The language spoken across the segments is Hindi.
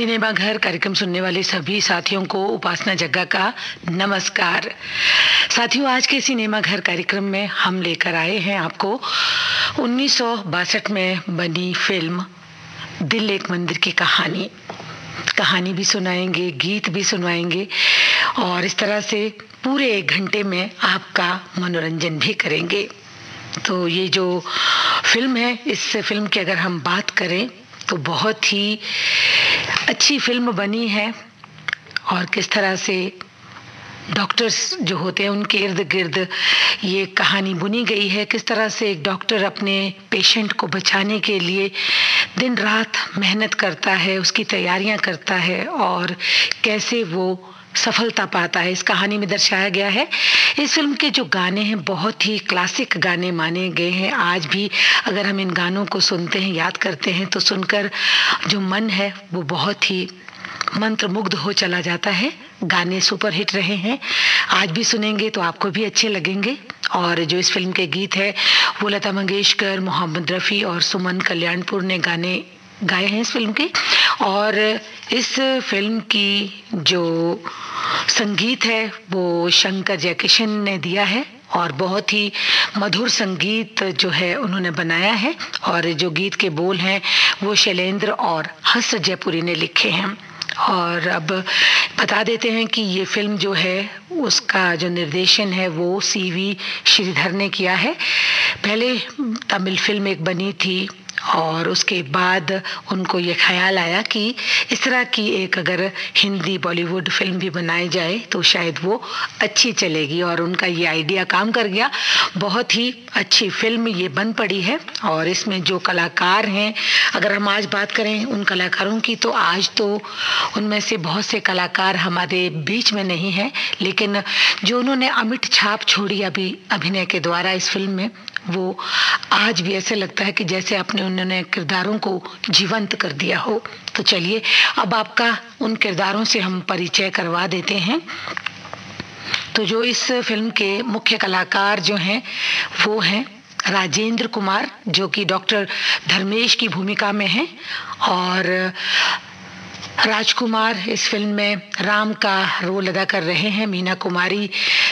सिनेमा घर कार्यक्रम सुनने वाले सभी साथियों को उपासना जग्गा का नमस्कार। साथियों, आज के सिनेमा घर कार्यक्रम में हम लेकर आए हैं आपको 1962 में बनी फिल्म दिल एक मंदिर की कहानी भी सुनाएंगे, गीत भी सुनाएंगे और इस तरह से पूरे 1 घंटे में आपका मनोरंजन भी करेंगे। तो ये जो फिल्म है, इस फिल्म की अगर हम बात करें तो बहुत ही अच्छी फिल्म बनी है और किस तरह से डॉक्टर्स जो होते हैं उनके इर्द गिर्द ये कहानी बुनी गई है। किस तरह से एक डॉक्टर अपने पेशेंट को बचाने के लिए दिन रात मेहनत करता है, उसकी तैयारियां करता है और कैसे वो सफलता पाता है, इस कहानी में दर्शाया गया है। इस फिल्म के जो गाने हैं बहुत ही क्लासिक गाने माने गए हैं। आज भी अगर हम इन गानों को सुनते हैं, याद करते हैं तो सुनकर जो मन है वो बहुत ही मंत्रमुग्ध हो चला जाता है। गाने सुपर हिट रहे हैं, आज भी सुनेंगे तो आपको भी अच्छे लगेंगे। और जो इस फिल्म के गीत है वो लता मंगेशकर, मोहम्मद रफ़ी और सुमन कल्याणपुर ने गाने गाए हैं इस फिल्म के। और इस फिल्म की जो संगीत है वो शंकर जयकिशन ने दिया है और बहुत ही मधुर संगीत जो है उन्होंने बनाया है। और जो गीत के बोल हैं वो शैलेंद्र और हंस जयपुरी ने लिखे हैं। और अब बता देते हैं कि ये फिल्म जो है उसका जो निर्देशन है वो CV श्रीधर ने किया है। पहले तमिल फिल्म एक बनी थी और उसके बाद उनको ये ख्याल आया कि इस तरह की एक अगर हिंदी बॉलीवुड फिल्म भी बनाई जाए तो शायद वो अच्छी चलेगी और उनका ये आइडिया काम कर गया। बहुत ही अच्छी फिल्म ये बन पड़ी है। और इसमें जो कलाकार हैं, अगर हम आज बात करें उन कलाकारों की, तो आज तो उनमें से बहुत से कलाकार हमारे बीच में नहीं हैं, लेकिन जो उन्होंने अमिट छाप छोड़ी अभी अभिनय के द्वारा इस फिल्म में, वो आज भी ऐसे लगता है कि जैसे उन्होंने किरदारों को जीवंत कर दिया हो। तो चलिए अब आपका उन किरदारों से हम परिचय करवा देते हैं। तो जो इस फिल्म के मुख्य कलाकार जो हैं वो हैं राजेंद्र कुमार, जो कि डॉक्टर धर्मेश की भूमिका में हैं, और राजकुमार इस फिल्म में राम का रोल अदा कर रहे हैं, मीना कुमारी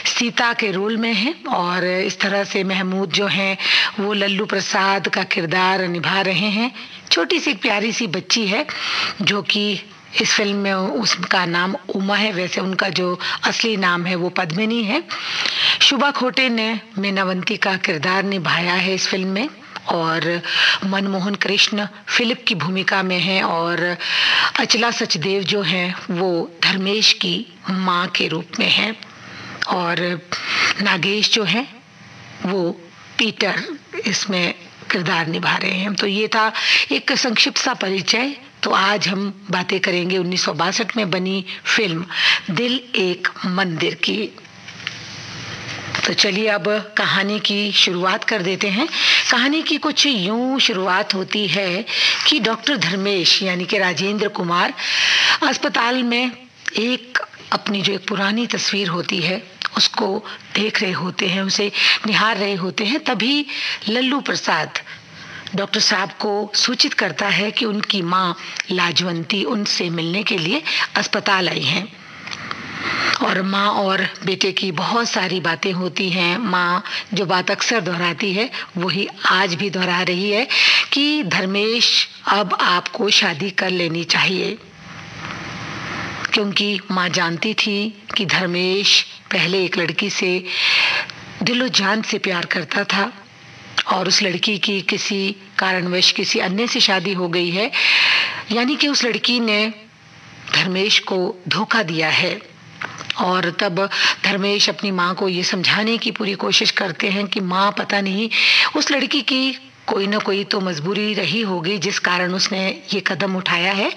सीता के रोल में हैं, और इस तरह से महमूद जो हैं वो लल्लू प्रसाद का किरदार निभा रहे हैं। छोटी सी प्यारी सी बच्ची है जो कि इस फिल्म में उसका नाम उमा है, वैसे उनका जो असली नाम है वो पद्मिनी है। शुभा खोटे ने मीनावंती का किरदार निभाया है इस फिल्म में, और मनमोहन कृष्ण फिलिप की भूमिका में हैं, और अचला सचदेव जो हैं वो धर्मेश की माँ के रूप में हैं, और नागेश जो हैं वो पीटर इसमें किरदार निभा रहे हैं। तो ये था एक संक्षिप्त सा परिचय। तो आज हम बातें करेंगे 1962 में बनी फिल्म दिल एक मंदिर की। तो चलिए अब कहानी की शुरुआत कर देते हैं। कहानी की कुछ यूं शुरुआत होती है कि डॉक्टर धर्मेश यानी कि राजेंद्र कुमार अस्पताल में अपनी जो एक पुरानी तस्वीर होती है उसको देख रहे होते हैं, उसे निहार रहे होते हैं। तभी लल्लू प्रसाद डॉक्टर साहब को सूचित करता है कि उनकी माँ लाजवंती उनसे मिलने के लिए अस्पताल आई हैं। और माँ और बेटे की बहुत सारी बातें होती हैं। माँ जो बात अक्सर दोहराती है वही आज भी दोहरा रही है कि धर्मेश अब आपको शादी कर लेनी चाहिए, क्योंकि माँ जानती थी कि धर्मेश पहले एक लड़की से दिलो जान से प्यार करता था और उस लड़की की किसी कारणवश किसी अन्य से शादी हो गई है, यानी कि उस लड़की ने धर्मेश को धोखा दिया है। और तब धर्मेश अपनी माँ को ये समझाने की पूरी कोशिश करते हैं कि माँ, पता नहीं उस लड़की की कोई ना कोई तो मजबूरी रही होगी जिस कारण उसने ये कदम उठाया है,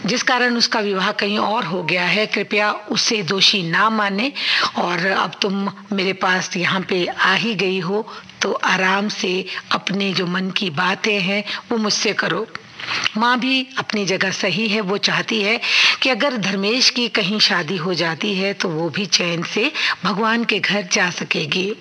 जिस कारण उसका विवाह कहीं और हो गया है। कृपया उसे दोषी ना माने और अब तुम मेरे पास यहाँ पे आ ही गई हो तो आराम से अपने जो मन की बातें हैं वो मुझसे करो। माँ भी अपनी जगह सही है, वो चाहती है कि अगर धर्मेश की कहीं शादी हो जाती है तो वो भी चैन से भगवान के घर जा सकेगी।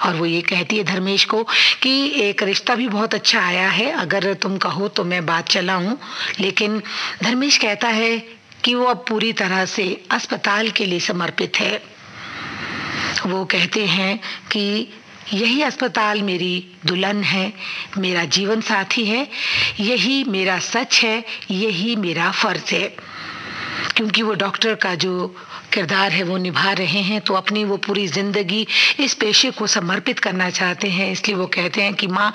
और वो ये कहती है धर्मेश को कि एक रिश्ता भी बहुत अच्छा आया है, अगर तुम कहो तो मैं बात चलाऊं। लेकिन धर्मेश कहता है कि वो अब पूरी तरह से अस्पताल के लिए समर्पित है। वो कहते हैं कि यही अस्पताल मेरी दुल्हन है, मेरा जीवन साथी है, यही मेरा सच है, यही मेरा फर्ज है। क्योंकि वो डॉक्टर का जो किरदार है वो निभा रहे हैं, तो अपनी वो पूरी जिंदगी इस पेशे को समर्पित करना चाहते हैं। इसलिए वो कहते हैं कि माँ,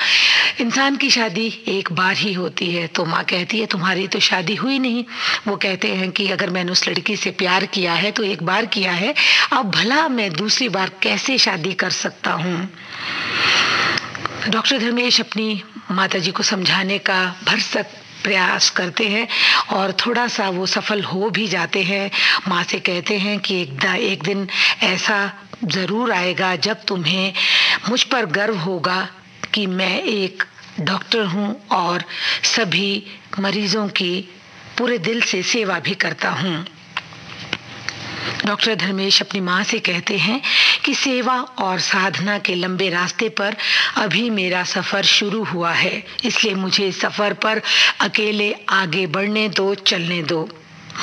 इंसान की शादी एक बार ही होती है। तो माँ कहती है तुम्हारी तो शादी हुई नहीं। वो कहते हैं कि अगर मैंने उस लड़की से प्यार किया है तो एक बार किया है, अब भला मैं दूसरी बार कैसे शादी कर सकता हूँ। डॉक्टर धर्मेश अपनी माताजी को समझाने का भरसक प्रयास करते हैं और थोड़ा सा वो सफल हो भी जाते हैं। माँ से कहते हैं कि एक दिन ऐसा ज़रूर आएगा जब तुम्हें मुझ पर गर्व होगा कि मैं एक डॉक्टर हूँ और सभी मरीजों की पूरे दिल से सेवा भी करता हूँ। डॉक्टर धर्मेश अपनी माँ से कहते हैं कि सेवा और साधना के लंबे रास्ते पर अभी मेरा सफ़र शुरू हुआ है, इसलिए मुझे इस सफ़र पर अकेले आगे बढ़ने दो, चलने दो।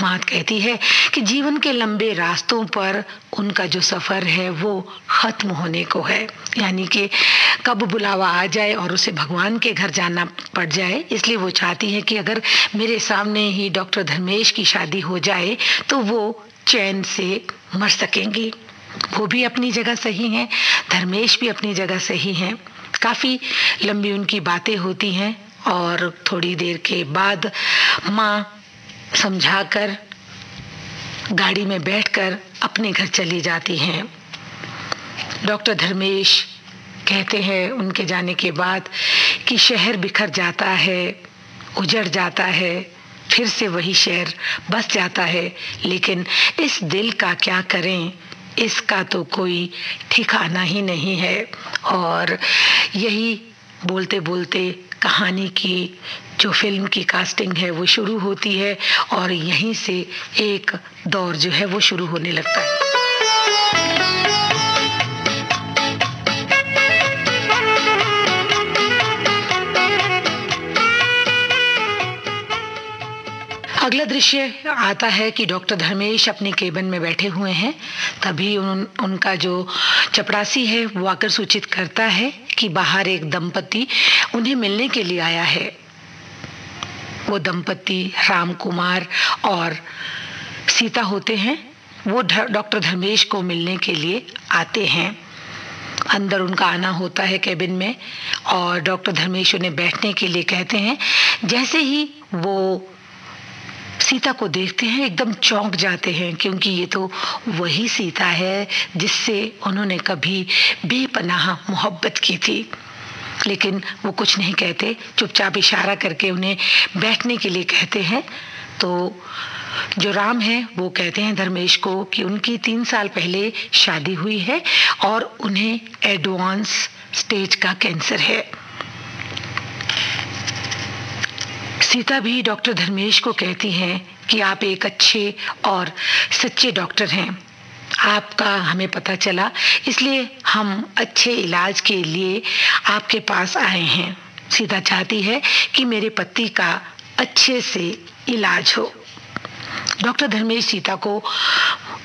माँ कहती है कि जीवन के लंबे रास्तों पर उनका जो सफ़र है वो ख़त्म होने को है, यानी कि कब बुलावा आ जाए और उसे भगवान के घर जाना पड़ जाए। इसलिए वो चाहती है कि अगर मेरे सामने ही डॉक्टर धर्मेश की शादी हो जाए तो वो चैन से मर सकेंगी। वो भी अपनी जगह सही हैं, धर्मेश भी अपनी जगह सही हैं। काफ़ी लंबी उनकी बातें होती हैं और थोड़ी देर के बाद माँ समझाकर गाड़ी में बैठकर अपने घर चली जाती हैं। डॉक्टर धर्मेश कहते हैं उनके जाने के बाद कि शहर बिखर जाता है, उजड़ जाता है, फिर से वही शहर बस जाता है, लेकिन इस दिल का क्या करें, इसका तो कोई ठिकाना ही नहीं है। और यही बोलते बोलते कहानी की जो फिल्म की कास्टिंग है वो शुरू होती है और यहीं से एक दौर जो है वो शुरू होने लगता है। अगला दृश्य आता है कि डॉक्टर धर्मेश अपने केबिन में बैठे हुए हैं। तभी उनका जो चपरासी है वो आकर सूचित करता है कि बाहर एक दंपति उन्हें मिलने के लिए आया है। वो दंपति राम कुमार और सीता होते हैं। वो डॉक्टर धर्मेश को मिलने के लिए आते हैं। अंदर उनका आना होता है केबिन में और डॉक्टर धर्मेश उन्हें बैठने के लिए कहते हैं। जैसे ही वो सीता को देखते हैं एकदम चौंक जाते हैं, क्योंकि ये तो वही सीता है जिससे उन्होंने कभी बेपनाह मोहब्बत की थी। लेकिन वो कुछ नहीं कहते, चुपचाप इशारा करके उन्हें बैठने के लिए कहते हैं। तो जो राम है वो कहते हैं धर्मेश को कि उनकी 3 साल पहले शादी हुई है और उन्हें एडवांस स्टेज का कैंसर है। सीता भी डॉक्टर धर्मेश को कहती हैं कि आप एक अच्छे और सच्चे डॉक्टर हैं, आपका हमें पता चला, इसलिए हम अच्छे इलाज के लिए आपके पास आए हैं। सीता चाहती है कि मेरे पति का अच्छे से इलाज हो। डॉक्टर धर्मेश सीता को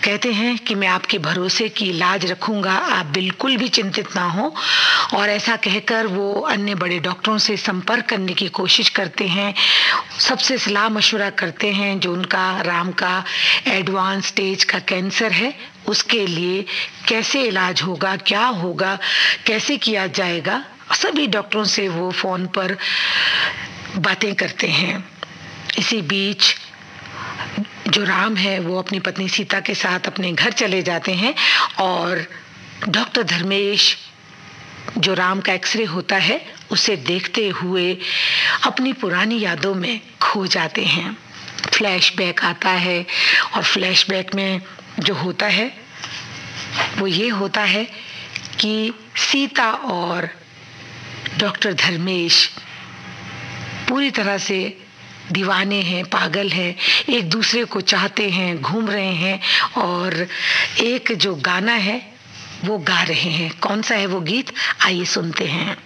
कहते हैं कि मैं आपके भरोसे की इलाज रखूंगा, आप बिल्कुल भी चिंतित ना हो। और ऐसा कहकर वो अन्य बड़े डॉक्टरों से संपर्क करने की कोशिश करते हैं, सबसे सलाह मशवरा करते हैं। जो उनका राम का एडवांस स्टेज का कैंसर है उसके लिए कैसे इलाज होगा, क्या होगा, कैसे किया जाएगा, सभी डॉक्टरों से वो फोन पर बातें करते हैं। इसी बीच जो राम है वो अपनी पत्नी सीता के साथ अपने घर चले जाते हैं और डॉक्टर धर्मेश जो राम का एक्सरे होता है उसे देखते हुए अपनी पुरानी यादों में खो जाते हैं। फ्लैशबैक आता है और फ्लैशबैक में जो होता है वो ये होता है कि सीता और डॉक्टर धर्मेश पूरी तरह से दीवाने हैं, पागल हैं, एक दूसरे को चाहते हैं, घूम रहे हैं। और एक जो गाना है वो गा रहे हैं। कौन सा है वो गीत, आइए सुनते हैं।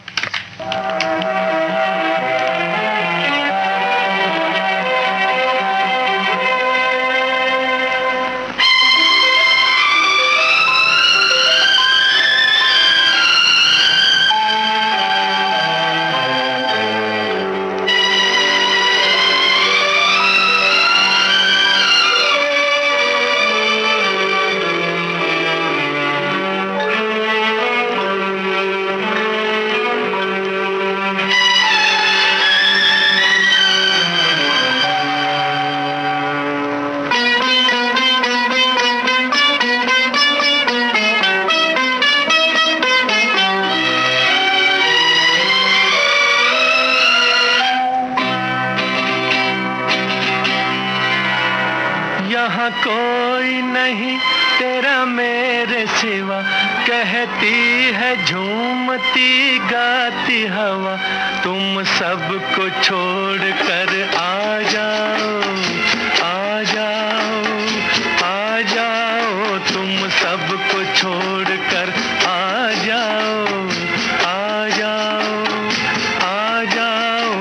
यहाँ कोई नहीं तेरा मेरे सिवा, कहती है झूमती गाती हवा, तुम सबको छोड़ कर आ जाओ, आ जाओ, आ जाओ, तुम सबको छोड़ कर आ जाओ, आ जाओ, आ जाओ।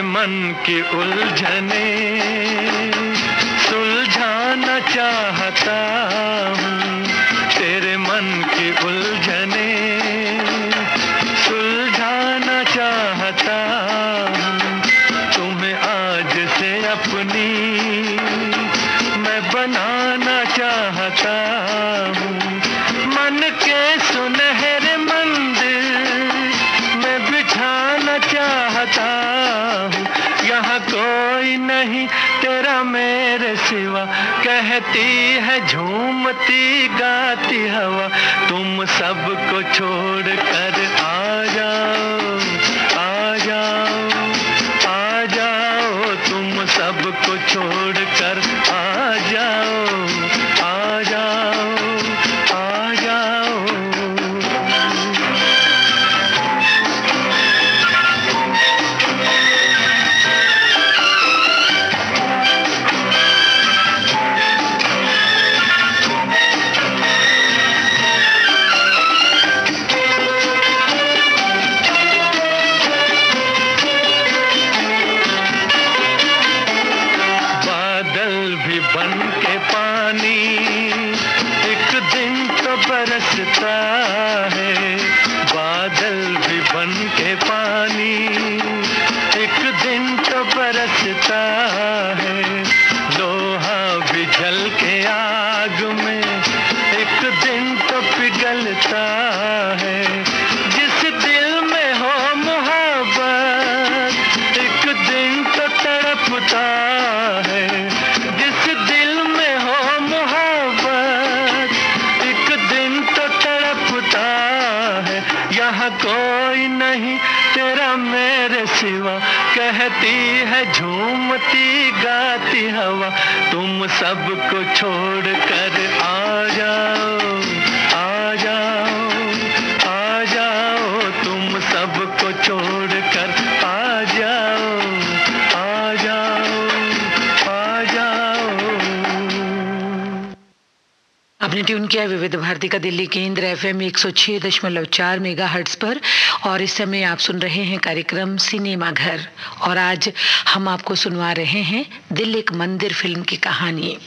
मन की उलझने सुलझाना चाहता हूँ, तेरे मन की उलझने सुलझाना चाहता हूँ, तुम्हें आज से अपनी मैं बनाना चाहता हूँ, मन के सुनहरे मंदिर मैं बिठाना चाहता हूँ, यहाँ कोई नहीं तेरा मेरे सिवा, कहती है झूमती गाती हवा, तुम सबको छोड़ कर आ जाओ, आ जाओ, आ जाओ, तुम सबको छोड़ कर आ जाओ, आ जाओ, आ जाओ। बन के पानी एक दिन तो बरसता है, बादल भी बन के पानी एक दिन तो बरसता है, लोहा भी जल के आग में एक दिन तो पिघलता है, जिस दिल में हो मोहब्बत एक दिन तो तड़पता है, जिस दिल में हो मोहब्बत एक दिन तो तड़पता है, यहाँ कोई नहीं तेरा मेरे सिवा, कहती है झूमती गाती हवा, तुम सबको छोड़ कर आ जाओ, आ जाओ, आ जाओ, तुम सबको छोड़ कर आ जाओ, आ जाओ, आ जाओ। आपने ट्यून किया विविध भारती का दिल्ली केंद्र FM 106.4 मेगाहर्ट्ज पर, और इस समय आप सुन रहे हैं कार्यक्रम सिनेमा घर, और आज हम आपको सुनवा रहे हैं दिल एक मंदिर फिल्म की कहानी।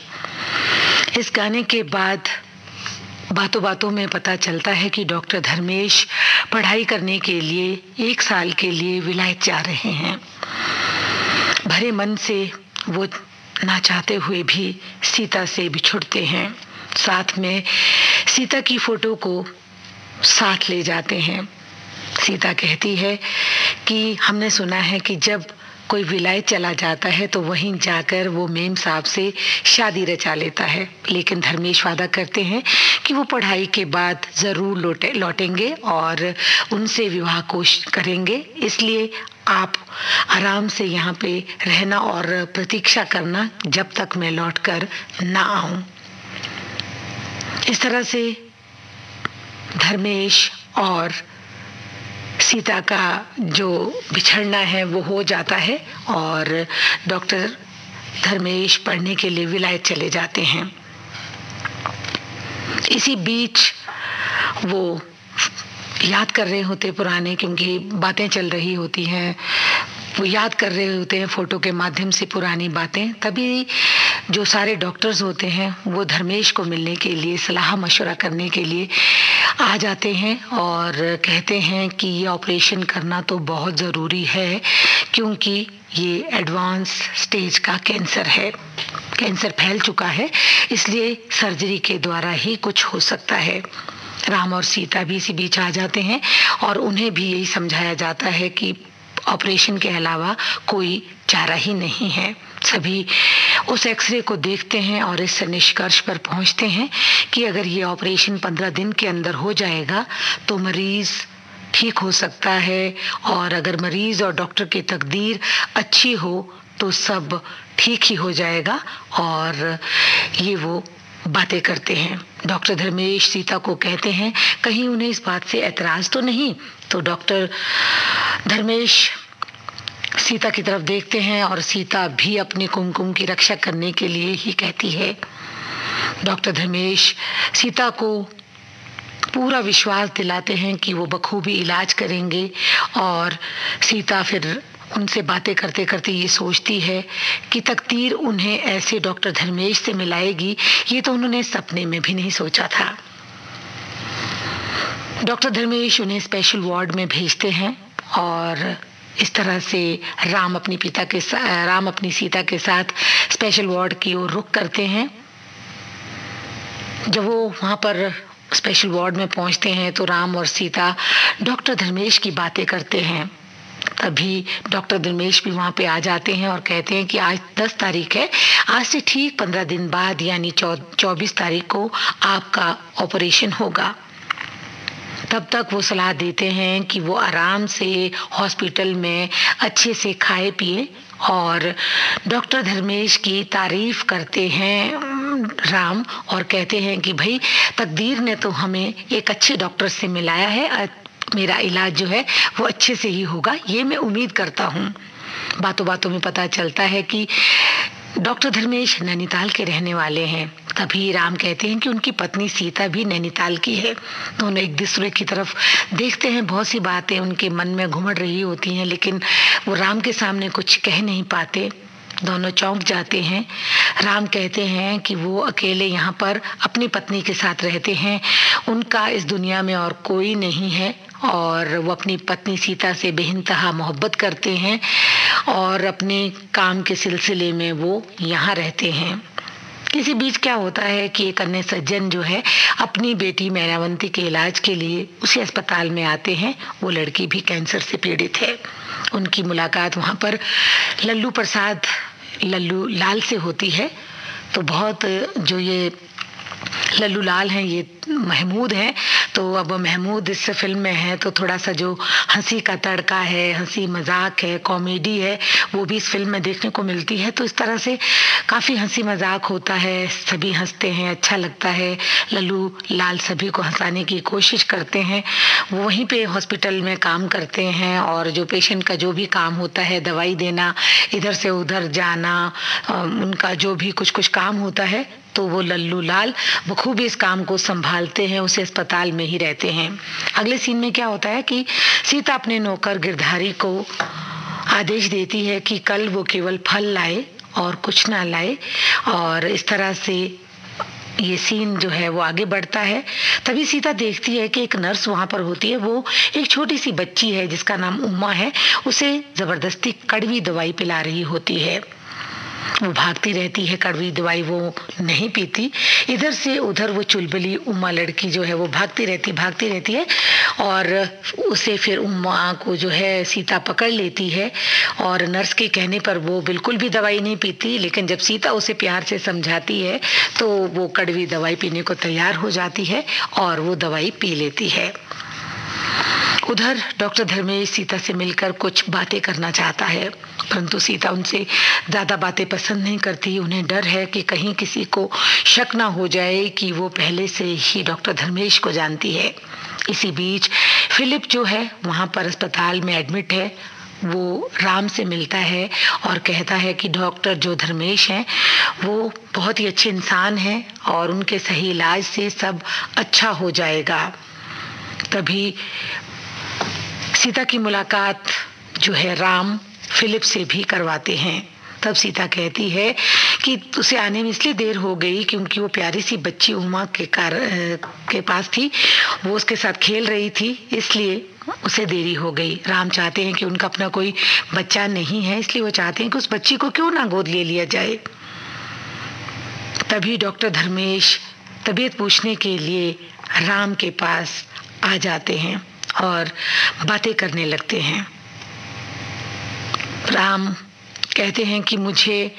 इस गाने के बाद बातों बातों में पता चलता है कि डॉक्टर धर्मेश पढ़ाई करने के लिए 1 साल के लिए विलायत जा रहे हैं। भरे मन से वो ना चाहते हुए भी सीता से बिछुड़ते हैं, साथ में सीता की फोटो को साथ ले जाते हैं। सीता कहती है कि हमने सुना है कि जब कोई विलायत चला जाता है तो वहीं जाकर वो मेम साहब से शादी रचा लेता है, लेकिन धर्मेश वादा करते हैं कि वो पढ़ाई के बाद ज़रूर लौटेंगे और उनसे विवाह कोशिश करेंगे। इसलिए आप आराम से यहाँ पे रहना और प्रतीक्षा करना जब तक मैं लौटकर ना आऊं। इस तरह से धर्मेश और सीता का जो बिछड़ना है वो हो जाता है और डॉक्टर धर्मेश पढ़ने के लिए विलायत चले जाते हैं। इसी बीच वो याद कर रहे होते पुराने, क्योंकि बातें चल रही होती हैं, वो याद कर रहे होते हैं फोटो के माध्यम से पुरानी बातें। तभी जो सारे डॉक्टर्स होते हैं वो धर्मेश को मिलने के लिए, सलाह मशवरा करने के लिए आ जाते हैं और कहते हैं कि ये ऑपरेशन करना तो बहुत ज़रूरी है, क्योंकि ये एडवांस स्टेज का कैंसर है, कैंसर फैल चुका है, इसलिए सर्जरी के द्वारा ही कुछ हो सकता है। राम और सीता भी इसी बीच आ जाते हैं और उन्हें भी यही समझाया जाता है कि ऑपरेशन के अलावा कोई चारा ही नहीं है। सभी उस एक्सरे को देखते हैं और इस निष्कर्ष पर पहुंचते हैं कि अगर ये ऑपरेशन 15 दिन के अंदर हो जाएगा तो मरीज ठीक हो सकता है, और अगर मरीज और डॉक्टर की तकदीर अच्छी हो तो सब ठीक ही हो जाएगा। और ये वो बातें करते हैं। डॉक्टर धर्मेश सीता को कहते हैं कहीं उन्हें इस बात से एतराज तो नहीं। तो डॉक्टर धर्मेश सीता की तरफ देखते हैं और सीता भी अपने कुमकुम की रक्षा करने के लिए ही कहती है। डॉक्टर धर्मेश सीता को पूरा विश्वास दिलाते हैं कि वो बखूबी इलाज करेंगे, और सीता फिर उनसे बातें करते करते ये सोचती है कि तकदीर उन्हें ऐसे डॉक्टर धर्मेश से मिलाएगी, ये तो उन्होंने सपने में भी नहीं सोचा था। डॉक्टर धर्मेश उन्हें स्पेशल वार्ड में भेजते हैं और इस तरह से राम अपनी सीता के साथ स्पेशल वार्ड की ओर रुख करते हैं। जब वो वहाँ पर स्पेशल वार्ड में पहुँचते हैं तो राम और सीता डॉक्टर धर्मेश की बातें करते हैं। तभी डॉक्टर धर्मेश भी वहाँ पे आ जाते हैं और कहते हैं कि आज 10 तारीख है, आज से ठीक 15 दिन बाद यानी 24 तारीख को आपका ऑपरेशन होगा। तब तक वो सलाह देते हैं कि वो आराम से हॉस्पिटल में अच्छे से खाए पिए, और डॉक्टर धर्मेश की तारीफ करते हैं राम और कहते हैं कि भाई तकदीर ने तो हमें एक अच्छे डॉक्टर से मिलाया है, मेरा इलाज जो है वो अच्छे से ही होगा, ये मैं उम्मीद करता हूँ। बातों बातों में पता चलता है कि डॉक्टर धर्मेश नैनीताल के रहने वाले हैं। तभी राम कहते हैं कि उनकी पत्नी सीता भी नैनीताल की है। दोनों एक दूसरे की तरफ देखते हैं, बहुत सी बातें उनके मन में घुमड़ रही होती हैं, लेकिन वो राम के सामने कुछ कह नहीं पाते। दोनों चौंक जाते हैं। राम कहते हैं कि वो अकेले यहाँ पर अपनी पत्नी के साथ रहते हैं, उनका इस दुनिया में और कोई नहीं है, और वो अपनी पत्नी सीता से बेइंतहा मोहब्बत करते हैं और अपने काम के सिलसिले में वो यहाँ रहते हैं। इसी बीच क्या होता है कि एक अन्य सज्जन जो है अपनी बेटी मैनावंती के इलाज के लिए उसी अस्पताल में आते हैं। वो लड़की भी कैंसर से पीड़ित है। उनकी मुलाकात वहाँ पर लल्लू लाल से होती है। तो बहुत जो ये लल्लू लाल हैं ये महमूद हैं, तो अब महमूद इस फिल्म में है तो थोड़ा सा जो हंसी का तड़का है, हंसी मजाक है, कॉमेडी है, वो भी इस फिल्म में देखने को मिलती है। तो इस तरह से काफ़ी हंसी मजाक होता है, सभी हंसते हैं, अच्छा लगता है। लल्लू लाल सभी को हंसाने की कोशिश करते हैं। वो वहीं पे हॉस्पिटल में काम करते हैं और जो पेशेंट का जो भी काम होता है, दवाई देना, इधर से उधर जाना, उनका जो भी कुछ काम होता है, तो वो लल्लू लाल बखूबी इस काम को संभालते हैं, उसे अस्पताल में ही रहते हैं। अगले सीन में क्या होता है कि सीता अपने नौकर गिरधारी को आदेश देती है कि कल वो केवल फल लाए और कुछ ना लाए, और इस तरह से ये सीन जो है वो आगे बढ़ता है। तभी सीता देखती है कि एक नर्स वहाँ पर होती है, वो एक छोटी सी बच्ची है जिसका नाम उमा है, उसे जबरदस्ती कड़वी दवाई पिला रही होती है। वो भागती रहती है, कड़वी दवाई वो नहीं पीती। इधर से उधर वो चुलबुली उमा लड़की जो है वो भागती रहती है और उसे फिर उमा को जो है सीता पकड़ लेती है, और नर्स के कहने पर वो बिल्कुल भी दवाई नहीं पीती, लेकिन जब सीता उसे प्यार से समझाती है तो वो कड़वी दवाई पीने को तैयार हो जाती है और वो दवाई पी लेती है। उधर डॉक्टर धर्मेश सीता से मिलकर कुछ बातें करना चाहता है, परंतु सीता उनसे ज्यादा बातें पसंद नहीं करती। उन्हें डर है कि कहीं किसी को शक ना हो जाए कि वो पहले से ही डॉक्टर धर्मेश को जानती है। इसी बीच फिलिप जो है वहां पर अस्पताल में एडमिट है। वो राम से मिलता है और कहता है कि डॉक्टर जो धर्मेश हैं वो बहुत ही अच्छे इंसान हैं और उनके सही इलाज से सब अच्छा हो जाएगा। तभी सीता की मुलाकात जो है राम फिलिप से भी करवाते हैं। तब सीता कहती है कि उसे आने में इसलिए देर हो गई क्योंकि वो प्यारी सी बच्ची उमा के पास थी, वो उसके साथ खेल रही थी, इसलिए उसे देरी हो गई। राम चाहते हैं कि उनका अपना कोई बच्चा नहीं है, इसलिए वो चाहते हैं कि उस बच्ची को क्यों ना गोद ले लिया जाए। तभी डॉक्टर धर्मेश तबीयत पूछने के लिए राम के पास आ जाते हैं और बातें करने लगते हैं। राम कहते हैं कि मुझे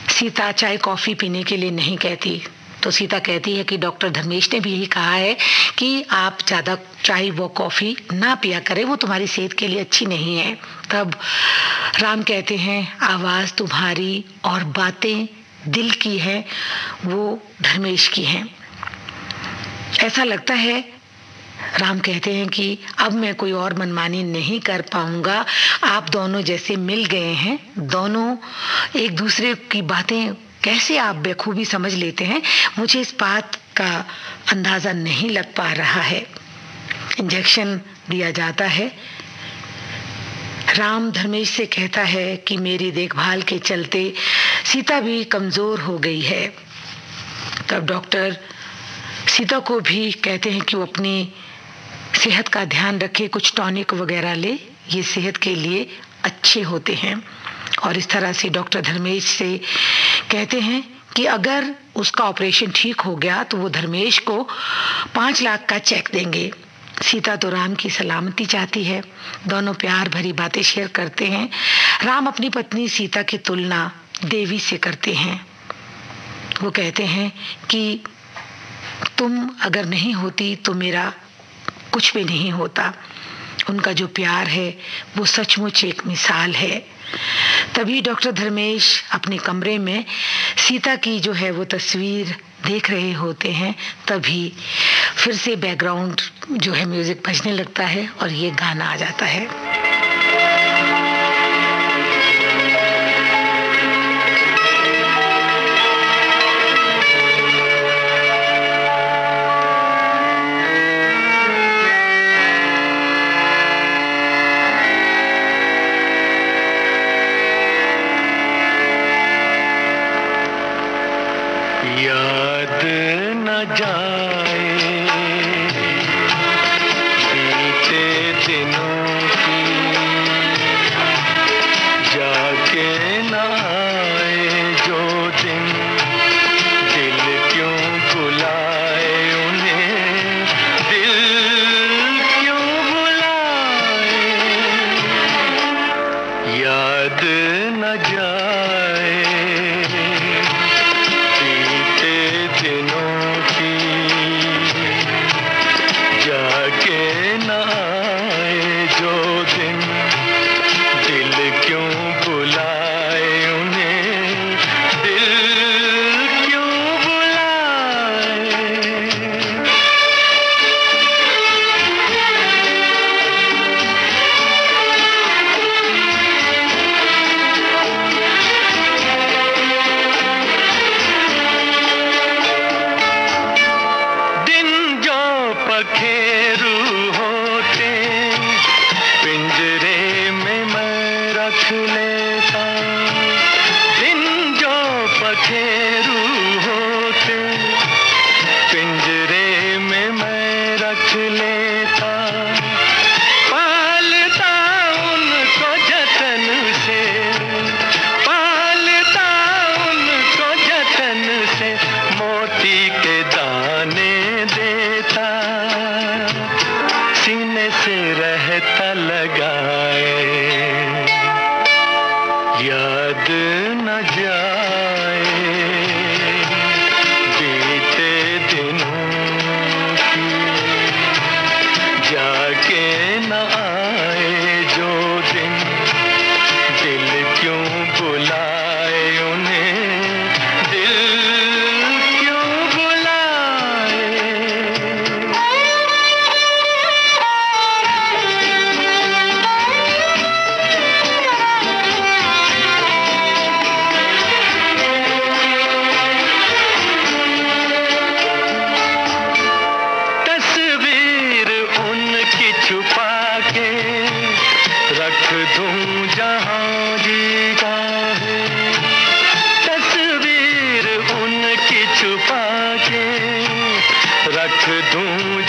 सीता चाय कॉफी पीने के लिए नहीं कहती। तो सीता कहती है कि डॉक्टर धर्मेश ने भी यही कहा है कि आप ज़्यादा चाय व कॉफ़ी ना पिया करें, वो तुम्हारी सेहत के लिए अच्छी नहीं है। तब राम कहते हैं आवाज़ तुम्हारी और बातें दिल की है, वो धर्मेश की हैं। ऐसा लगता है, राम कहते हैं कि अब मैं कोई और मनमानी नहीं कर पाऊंगा। आप दोनों जैसे मिल गए हैं, दोनों एक दूसरे की बातें कैसे आप बेखूबी समझ लेते हैं, मुझे इस बात का अंदाजा नहीं लग पा रहा है। इंजेक्शन दिया जाता है। राम धर्मेश से कहता है कि मेरी देखभाल के चलते सीता भी कमजोर हो गई है। तब डॉक्टर सीता को भी कहते हैं कि वो अपनी सेहत का ध्यान रखे, कुछ टॉनिक वगैरह ले, ये सेहत के लिए अच्छे होते हैं। और इस तरह से डॉक्टर धर्मेश से कहते हैं कि अगर उसका ऑपरेशन ठीक हो गया तो वो धर्मेश को 5 लाख का चेक देंगे। सीता तो राम की सलामती चाहती है। दोनों प्यार भरी बातें शेयर करते हैं। राम अपनी पत्नी सीता की तुलना देवी से करते हैं। वो कहते हैं कि तुम अगर नहीं होती तो मेरा कुछ भी नहीं होता। उनका जो प्यार है वो सचमुच एक मिसाल है। तभी डॉक्टर धर्मेश अपने कमरे में सीता की जो है वो तस्वीर देख रहे होते हैं। तभी फिर से बैकग्राउंड जो है म्यूजिक बजने लगता है और ये गाना आ जाता है। याद न जाए बीते दिनों की, जाके न आए जो दिन, दिल क्यों बुलाए उन्हें, दिल क्यों बुलाए। याद न जाए दिनों की, जाके न आए जो दिन, दिल क्यों बुलाए उन्हें, दिल क्यों बुलाए। पखेरू होते पिंजरे में मैं रख लेता, दिन जो पखेरू होते पिंजरे में मैं रख लेता, पालता उनको जतन से, पालता उनको जतन से, मोती के दाने देता, सीने से रहता लगाए। याद न जाए बीते दिनों की, जाके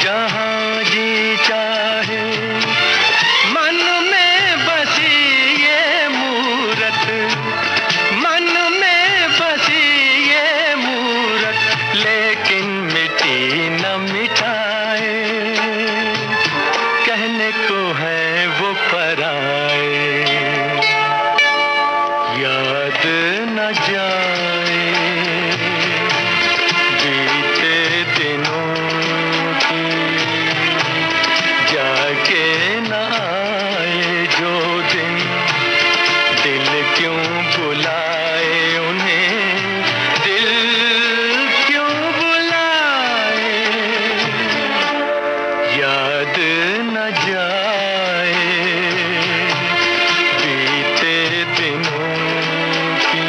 जहाँ जी चाहे। मन में बसी ये मूरत, मन में बसी ये मूरत, लेकिन मिटी न मिटाए, कहने को है वो पराए, याद न जाए बीते दिनों की, जाके न आए जो दिन, दिल क्यों बुलाए उन्हें, दिल क्यों बुलाए, याद न जाए बीते दिनों की।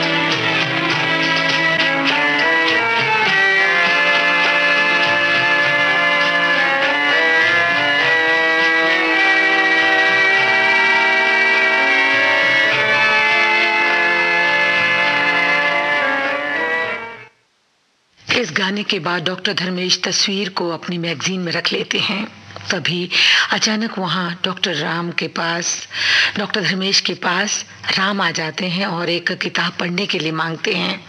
इस गाने के बाद डॉक्टर धर्मेश तस्वीर को अपनी मैगजीन में रख लेते हैं। तभी अचानक वहाँ डॉक्टर धर्मेश के पास राम आ जाते हैं और एक किताब पढ़ने के लिए मांगते हैं।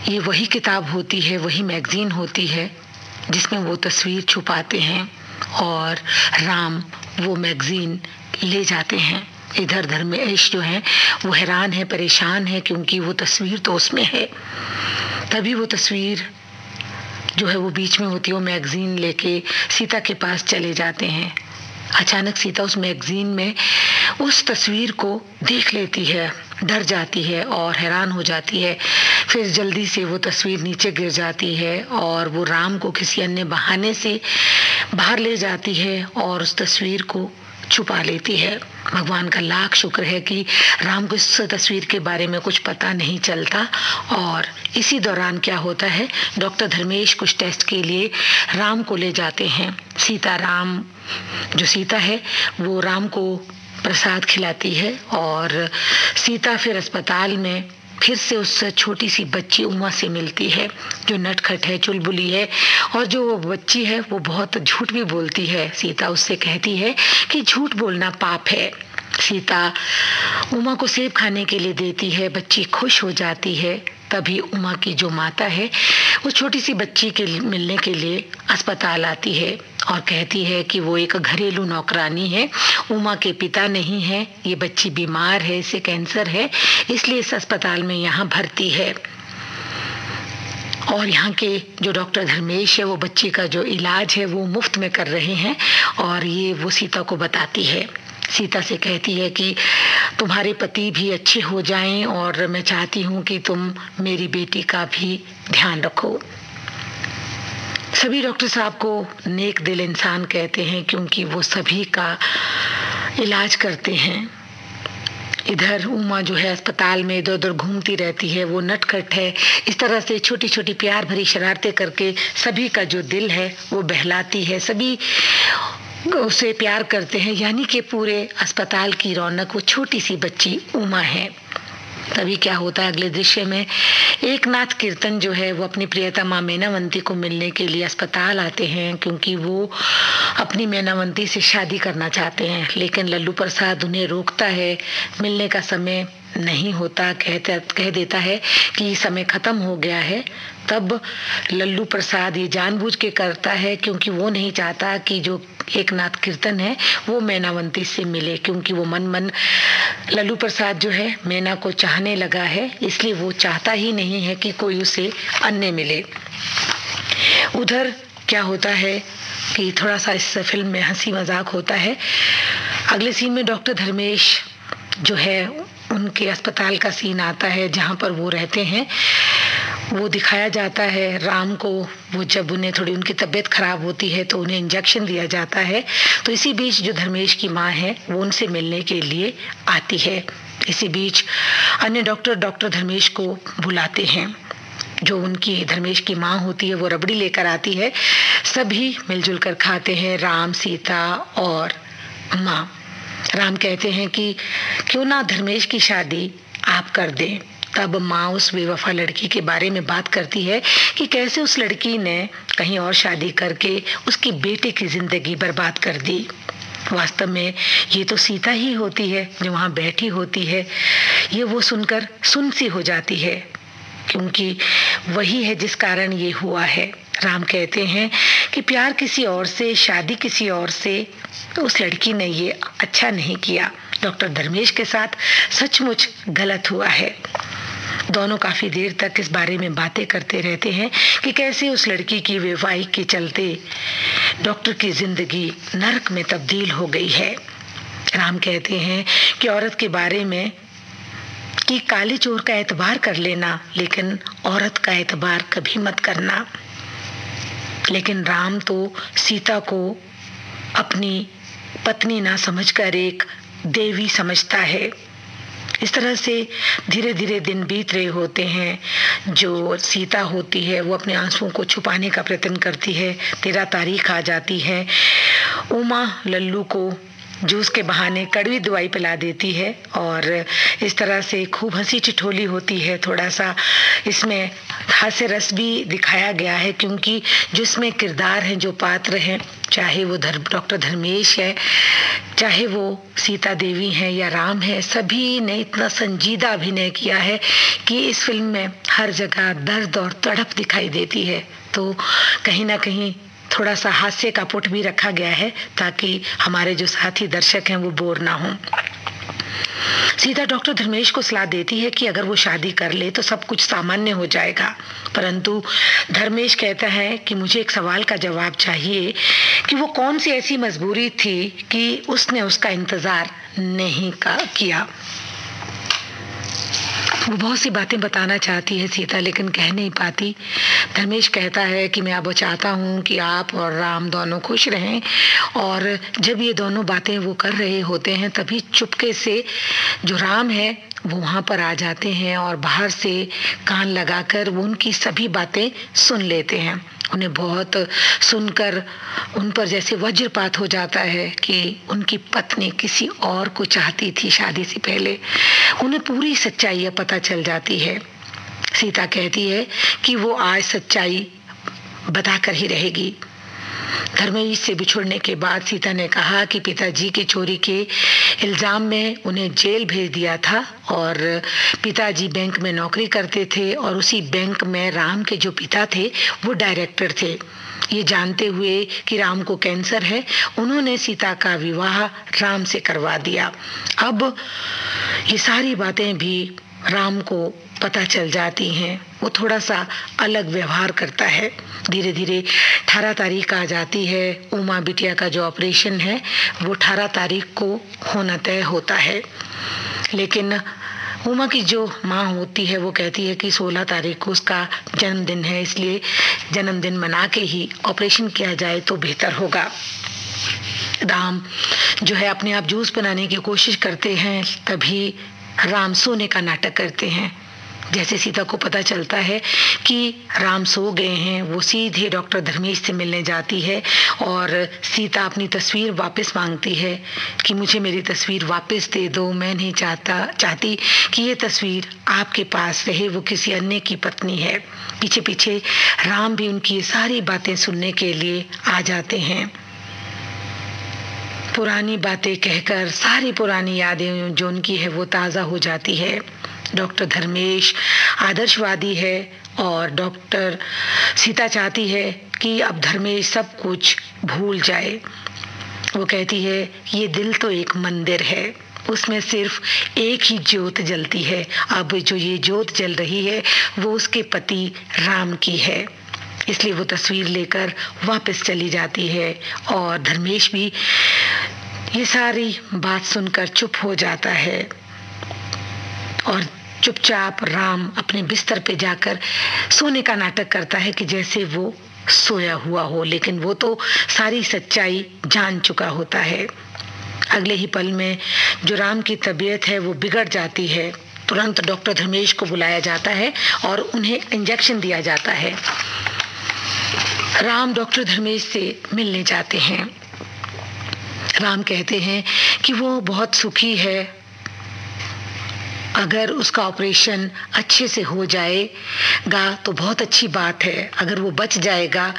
ये वही किताब होती है, वही मैगजीन होती है जिसमें वो तस्वीर छुपाते हैं और राम वो मैगजीन ले जाते हैं। इधर धर्मेश जो है वो हैरान है, परेशान है, क्योंकि वो तस्वीर तो उसमें है। तभी वो तस्वीर जो है वो बीच में होती है, वो मैगजीन लेके सीता के पास चले जाते हैं। अचानक सीता उस मैगजीन में उस तस्वीर को देख लेती है, डर जाती है और हैरान हो जाती है। फिर जल्दी से वो तस्वीर नीचे गिर जाती है और वो राम को किसी अन्य बहाने से बाहर ले जाती है और उस तस्वीर को छुपा लेती है। भगवान का लाख शुक्र है कि राम को इस तस्वीर के बारे में कुछ पता नहीं चलता। और इसी दौरान क्या होता है, डॉक्टर धर्मेश कुछ टेस्ट के लिए राम को ले जाते हैं। सीता है वो राम को प्रसाद खिलाती है और सीता फिर अस्पताल में फिर से उस छोटी सी बच्ची उमा से मिलती है जो नटखट है, चुलबुली है, और जो वो बच्ची है वो बहुत झूठ भी बोलती है। सीता उससे कहती है कि झूठ बोलना पाप है। सीता उमा को सेब खाने के लिए देती है, बच्ची खुश हो जाती है। तभी उमा की जो माता है वो छोटी सी बच्ची के मिलने के लिए अस्पताल आती है और कहती है कि वो एक घरेलू नौकरानी है, उमा के पिता नहीं है, ये बच्ची बीमार है, इसे कैंसर है, इसलिए इस अस्पताल में यहाँ भर्ती है। और यहाँ के जो डॉक्टर धर्मेश है वो बच्ची का जो इलाज है वो मुफ्त में कर रहे हैं और ये वो सीता को बताती है। सीता से कहती है कि तुम्हारे पति भी अच्छे हो जाएं और मैं चाहती हूँ कि तुम मेरी बेटी का भी ध्यान रखो। सभी डॉक्टर साहब को नेक दिल इंसान कहते हैं क्योंकि वो सभी का इलाज करते हैं। इधर उमा जो है अस्पताल में इधर उधर घूमती रहती है, वो नटखट है, इस तरह से छोटी छोटी प्यार भरी शरारतें करके सभी का जो दिल है वो बहलाती है, सभी उसे प्यार करते हैं। यानी कि पूरे अस्पताल की रौनक वो छोटी सी बच्ची उमा है। तभी क्या होता है अगले दृश्य में, एकनाथ कीर्तन जो है वो अपनी प्रियतमा मीनावंती को मिलने के लिए अस्पताल आते हैं क्योंकि वो अपनी मीनावंती से शादी करना चाहते हैं। लेकिन लल्लू प्रसाद उन्हें रोकता है, मिलने का समय नहीं होता, कह देता है कि समय खत्म हो गया है। तब लल्लू प्रसाद ये जानबूझ के करता है क्योंकि वो नहीं चाहता कि जो एकनाथ कीर्तन है वो मीनावंती से मिले, क्योंकि वो मन लल्लू प्रसाद जो है मीना को चाहने लगा है, इसलिए वो चाहता ही नहीं है कि कोई उसे अन्य मिले। उधर क्या होता है कि थोड़ा सा इस फिल्म में हंसी मजाक होता है। अगले सीन में डॉक्टर धर्मेश जो है उनके अस्पताल का सीन आता है जहाँ पर वो रहते हैं, वो दिखाया जाता है राम को। वो जब उन्हें थोड़ी उनकी तबीयत खराब होती है तो उन्हें इंजेक्शन दिया जाता है। तो इसी बीच जो धर्मेश की माँ है वो उनसे मिलने के लिए आती है। इसी बीच अन्य डॉक्टर धर्मेश को बुलाते हैं। जो उनकी धर्मेश की माँ होती है वो रबड़ी लेकर आती है, सभी मिलजुल कर खाते हैं, राम, सीता और माँ। राम कहते हैं कि क्यों ना धर्मेश की शादी आप कर दें, तब माँ उस बेवफा लड़की के बारे में बात करती है कि कैसे उस लड़की ने कहीं और शादी करके उसकी बेटे की जिंदगी बर्बाद कर दी। वास्तव में ये तो सीता ही होती है जो वहाँ बैठी होती है। ये वो सुनकर सुन सी हो जाती है, क्योंकि वही है जिस कारण ये हुआ है। राम कहते हैं कि प्यार किसी और से, शादी किसी और से, तो उस लड़की ने ये अच्छा नहीं किया। डॉक्टर धर्मेश के साथ सचमुच गलत हुआ है। दोनों काफी देर तक इस बारे में बातें करते रहते हैं कि कैसे उस लड़की की बेवफाई के चलते डॉक्टर की जिंदगी नरक में तब्दील हो गई है। राम कहते हैं कि औरत के बारे में कि काले चोर का एतबार कर लेना, लेकिन औरत का एतबार कभी मत करना। लेकिन राम तो सीता को अपनी पत्नी ना समझकर एक देवी समझता है। इस तरह से धीरे धीरे दिन बीत रहे होते हैं। जो सीता होती है वो अपने आंसुओं को छुपाने का प्रयत्न करती है। 13 तारीख आ जाती है। उमा लल्लू को जूस के बहाने कड़वी दवाई पिला देती है और इस तरह से खूब हंसी ठिठोली होती है। थोड़ा सा इसमें हास्य रस भी दिखाया गया है, क्योंकि जिसमें किरदार हैं, जो पात्र हैं, चाहे वो डॉक्टर धर्मेश है, चाहे वो सीता देवी हैं या राम है, सभी ने इतना संजीदा अभिनय किया है कि इस फिल्म में हर जगह दर्द और तड़प दिखाई देती है। तो कहीं ना कहीं थोड़ा सा हास्य का पुट भी रखा गया है ताकि हमारे जो साथी दर्शक हैं वो बोर ना हों। सीता डॉक्टर धर्मेश को सलाह देती है कि अगर वो शादी कर ले तो सब कुछ सामान्य हो जाएगा, परंतु धर्मेश कहता है कि मुझे एक सवाल का जवाब चाहिए कि वो कौन सी ऐसी मजबूरी थी कि उसने उसका इंतजार नहीं किया। वो बहुत सी बातें बताना चाहती है सीता, लेकिन कह नहीं पाती। धर्मेश कहता है कि मैं अब चाहता हूँ कि आप और राम दोनों खुश रहें। और जब ये दोनों बातें वो कर रहे होते हैं तभी चुपके से जो राम है वो वहाँ पर आ जाते हैं और बाहर से कान लगाकर वो उनकी सभी बातें सुन लेते हैं। उन्हें बहुत सुनकर उन पर जैसे वज्रपात हो जाता है कि उनकी पत्नी किसी और को चाहती थी शादी से पहले। उन्हें पूरी सच्चाई पता चल जाती है। सीता कहती है कि वो आज सच्चाई बताकर ही रहेगी। धर्मेश से बिछुड़ने के बाद सीता ने कहा कि पिताजी की चोरी के इल्जाम में उन्हें जेल भेज दिया था और पिताजी बैंक में नौकरी करते थे और उसी बैंक में राम के जो पिता थे वो डायरेक्टर थे। ये जानते हुए कि राम को कैंसर है, उन्होंने सीता का विवाह राम से करवा दिया। अब ये सारी बातें भी राम को पता चल जाती हैं। वो थोड़ा सा अलग व्यवहार करता है। धीरे धीरे 18 तारीख आ जाती है। उमा बिटिया का जो ऑपरेशन है वो 18 तारीख को होना तय होता है, लेकिन उमा की जो माँ होती है वो कहती है कि 16 तारीख को उसका जन्मदिन है, इसलिए जन्मदिन मना के ही ऑपरेशन किया जाए तो बेहतर होगा। राम जो है अपने आप जूस बनाने की कोशिश करते हैं, तभी राम सोने का नाटक करते हैं। जैसे सीता को पता चलता है कि राम सो गए हैं, वो सीधे डॉक्टर धर्मेश से मिलने जाती है और सीता अपनी तस्वीर वापस मांगती है कि मुझे मेरी तस्वीर वापस दे दो, मैं नहीं चाहती कि ये तस्वीर आपके पास रहे, वो किसी अन्य की पत्नी है। पीछे पीछे राम भी उनकी ये सारी बातें सुनने के लिए आ जाते हैं। पुरानी बातें कहकर सारी पुरानी यादें जो उनकी है वो ताज़ा हो जाती है। डॉक्टर धर्मेश आदर्शवादी है और डॉक्टर सीता चाहती है कि अब धर्मेश सब कुछ भूल जाए। वो कहती है ये दिल तो एक मंदिर है, उसमें सिर्फ एक ही ज्योत जलती है। अब जो ये ज्योत जल रही है वो उसके पति राम की है, इसलिए वो तस्वीर लेकर वापस चली जाती है और धर्मेश भी ये सारी बात सुनकर चुप हो जाता है और चुपचाप राम अपने बिस्तर पे जाकर सोने का नाटक करता है कि जैसे वो सोया हुआ हो, लेकिन वो तो सारी सच्चाई जान चुका होता है। अगले ही पल में जो राम की तबीयत है वो बिगड़ जाती है। तुरंत डॉक्टर धर्मेश को बुलाया जाता है और उन्हें इंजेक्शन दिया जाता है। राम डॉक्टर धर्मेश से मिलने जाते हैं। राम कहते हैं कि वो बहुत सुखी है अगर उसका ऑपरेशन अच्छे से हो जाएगा तो बहुत अच्छी बात है, अगर वो बच जाएगा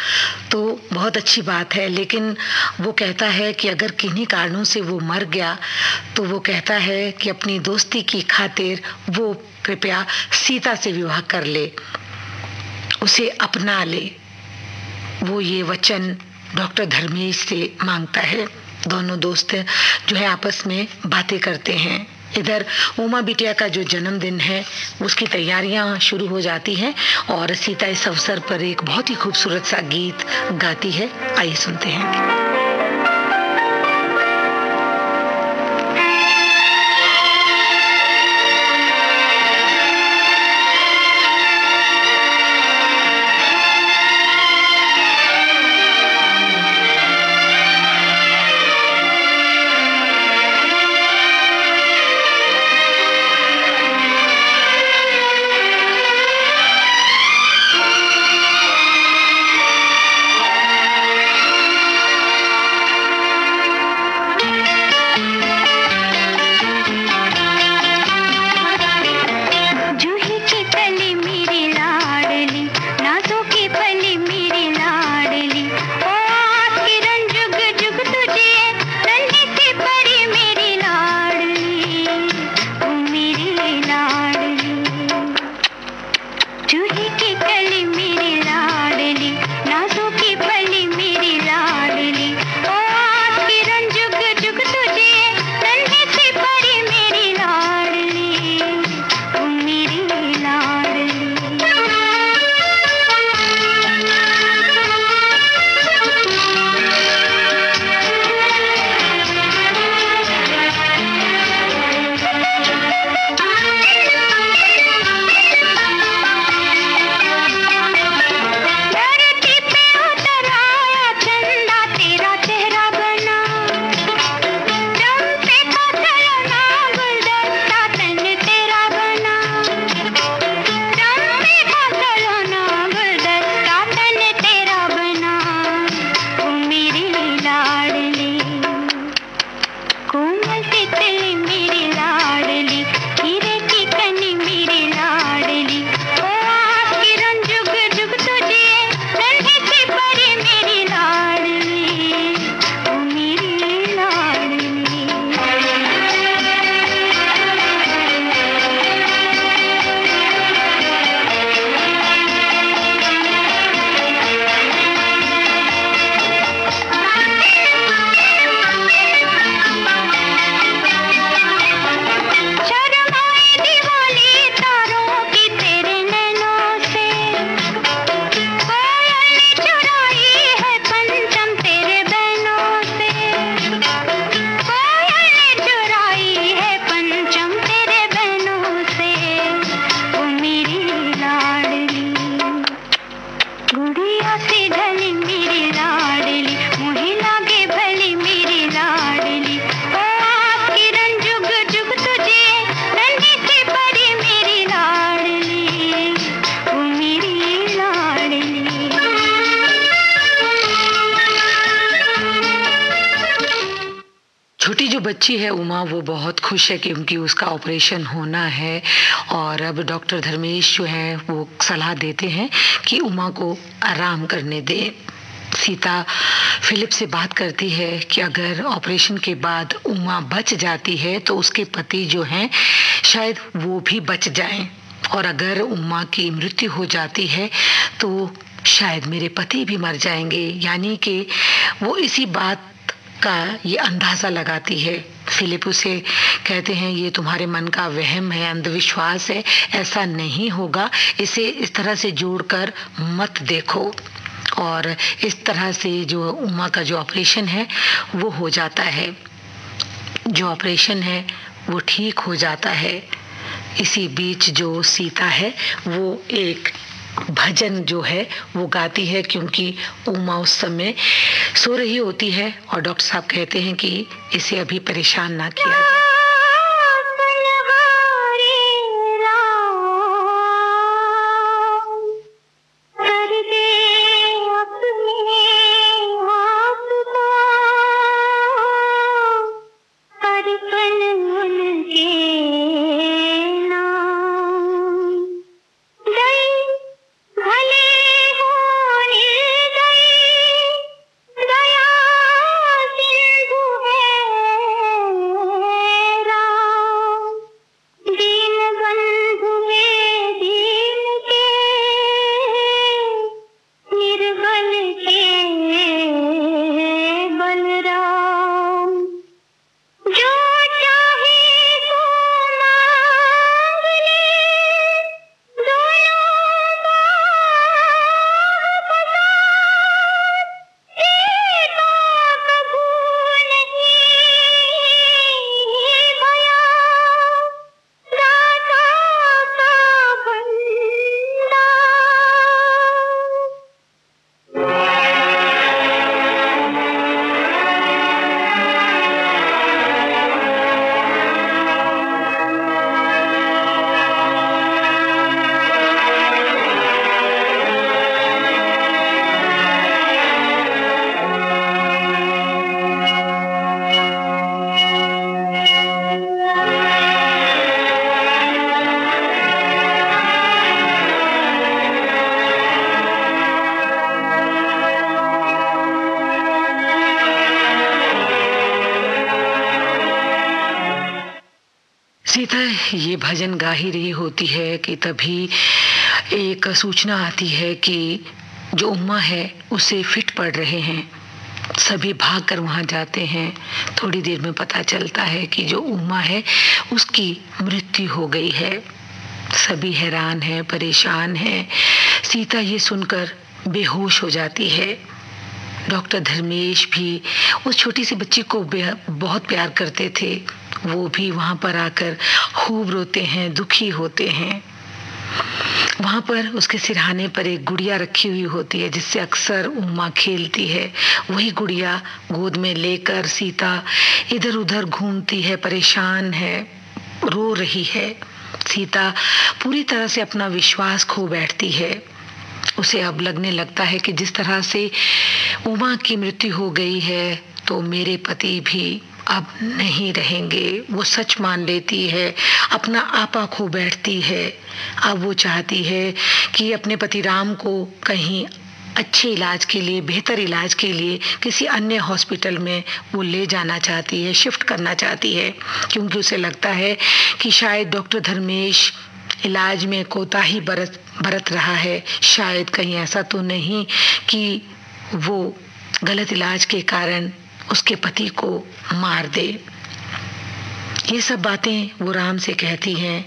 तो बहुत अच्छी बात है। लेकिन वो कहता है कि अगर किन्हीं कारणों से वो मर गया तो वो कहता है कि अपनी दोस्ती की खातिर वो कृपया सीता से विवाह कर ले, उसे अपना ले। वो ये वचन डॉक्टर धर्मेश से मांगता है। दोनों दोस्त जो है आपस में बातें करते हैं। इधर उमा बिटिया का जो जन्मदिन है उसकी तैयारियां शुरू हो जाती हैं और सीता इस अवसर पर एक बहुत ही खूबसूरत सा गीत गाती है। आइए सुनते हैं। छोटी जो बच्ची है उमा वो बहुत खुश है क्योंकि उसका ऑपरेशन होना है और अब डॉक्टर धर्मेश जो है वो सलाह देते हैं कि उमा को आराम करने दें। सीता फिलिप से बात करती है कि अगर ऑपरेशन के बाद उमा बच जाती है तो उसके पति जो हैं शायद वो भी बच जाएं, और अगर उमा की मृत्यु हो जाती है तो शायद मेरे पति भी मर जाएंगे। यानी कि वो इसी बात का ये अंदाजा लगाती है। फिलिप उसे कहते हैं ये तुम्हारे मन का वहम है, अंधविश्वास है, ऐसा नहीं होगा, इसे इस तरह से जोड़कर मत देखो। और इस तरह से जो उमा का जो ऑपरेशन है वो हो जाता है, जो ऑपरेशन है वो ठीक हो जाता है। इसी बीच जो सीता है वो एक भजन जो है वो गाती है क्योंकि उमा उस समय सो रही होती है और डॉक्टर साहब कहते हैं कि इसे अभी परेशान ना किया जाए। सीता ये भजन गा ही रही होती है कि तभी एक सूचना आती है कि जो उम्मा है उसे फिट पड़ रहे हैं। सभी भागकर वहां जाते हैं। थोड़ी देर में पता चलता है कि जो उम्मा है उसकी मृत्यु हो गई है। सभी हैरान हैं, परेशान हैं। सीता ये सुनकर बेहोश हो जाती है। डॉक्टर धर्मेश भी उस छोटी सी बच्ची को बहुत प्यार करते थे। वो भी वहां पर आकर खूब रोते हैं, दुखी होते हैं। वहां पर उसके सिरहाने पर एक गुड़िया रखी हुई होती है जिससे अक्सर उमा खेलती है। वही गुड़िया गोद में लेकर सीता इधर उधर घूमती है, परेशान है, रो रही है। सीता पूरी तरह से अपना विश्वास खो बैठती है। उसे अब लगने लगता है कि जिस तरह से उमा की मृत्यु हो गई है तो मेरे पति भी अब नहीं रहेंगे। वो सच मान लेती है, अपना आपा खो बैठती है। अब वो चाहती है कि अपने पति राम को कहीं अच्छे इलाज के लिए, बेहतर इलाज के लिए किसी अन्य हॉस्पिटल में वो ले जाना चाहती है, शिफ्ट करना चाहती है, क्योंकि उसे लगता है कि शायद डॉक्टर धर्मेश इलाज में कोताही बरत रहा है। शायद कहीं ऐसा तो नहीं कि वो गलत इलाज के कारण उसके पति को मार दे। ये सब बातें वो राम से कहती हैं,